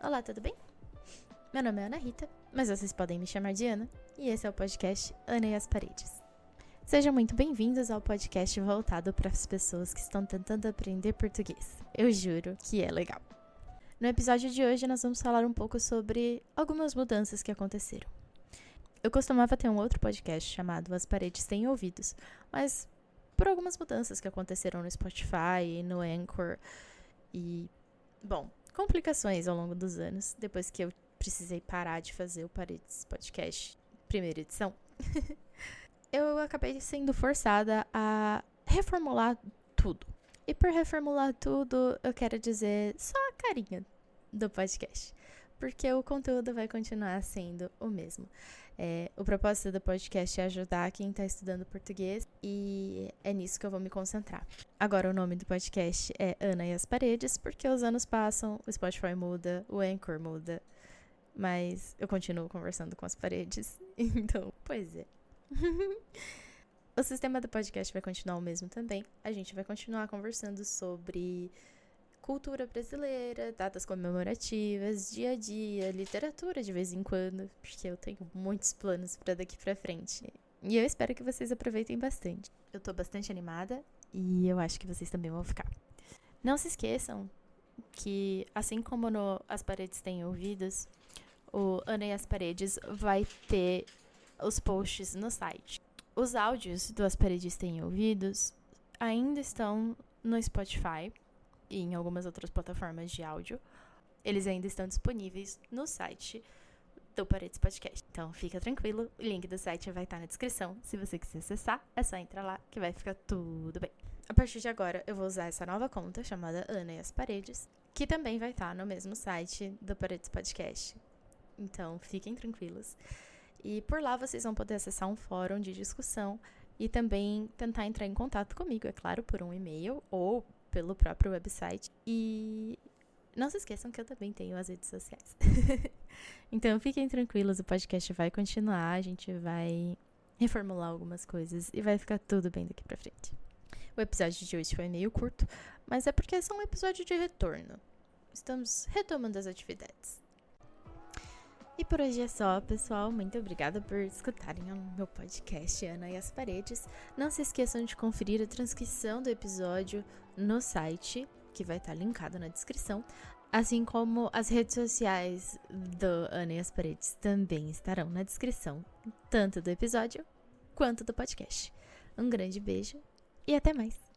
Olá, tudo bem? Meu nome é Ana Rita, mas vocês podem me chamar de Ana, e esse é o podcast Ana e as Paredes. Sejam muito bem-vindos ao podcast voltado para as pessoas que estão tentando aprender português. Eu juro que é legal. No episódio de hoje, nós vamos falar um pouco sobre algumas mudanças que aconteceram. Eu costumava ter um outro podcast chamado As Paredes Têm Ouvidos, mas por algumas mudanças que aconteceram no Spotify e no Anchor e, complicações ao longo dos anos, depois que eu precisei parar de fazer o Paredes Podcast, primeira edição, eu acabei sendo forçada a reformular tudo. E por reformular tudo, eu quero dizer só a carinha do podcast, porque o conteúdo vai continuar sendo o mesmo. O propósito do podcast é ajudar quem está estudando português e é nisso que eu vou me concentrar. Agora o nome do podcast é Ana e as Paredes, porque os anos passam, o Spotify muda, o Anchor muda, mas eu continuo conversando com as paredes, então, pois é. O sistema do podcast vai continuar o mesmo também. A gente vai continuar conversando sobre cultura brasileira, datas comemorativas, dia a dia, literatura de vez em quando, porque eu tenho muitos planos pra daqui pra frente. E eu espero que vocês aproveitem bastante. Eu tô bastante animada e eu acho que vocês também vão ficar. Não se esqueçam que, assim como no As Paredes Têm Ouvidos, o Ana e as Paredes vai ter os posts no site. Os áudios do As Paredes Têm Ouvidos ainda estão no Spotify e em algumas outras plataformas de áudio. Eles ainda estão disponíveis no site do Paredes Podcast. Então fica tranquilo, o link do site vai estar na descrição. Se você quiser acessar, é só entrar lá que vai ficar tudo bem. A partir de agora eu vou usar essa nova conta chamada Ana e as Paredes, que também vai estar no mesmo site do Paredes Podcast. Então fiquem tranquilos. E por lá vocês vão poder acessar um fórum de discussão e também tentar entrar em contato comigo, é claro, por um e-mail ou pelo próprio website. E não se esqueçam que eu também tenho as redes sociais. Então fiquem tranquilos, o podcast vai continuar, a gente vai reformular algumas coisas e vai ficar tudo bem daqui pra frente. O episódio de hoje foi meio curto, mas é porque é um episódio de retorno. Estamos retomando as atividades. E por hoje é só, pessoal. Muito obrigada por escutarem o meu podcast Ana e as Paredes. Não se esqueçam de conferir a transcrição do episódio no site, que vai estar linkado na descrição, assim como as redes sociais do Ana e as Paredes também estarão na descrição, tanto do episódio quanto do podcast. Um grande beijo e até mais!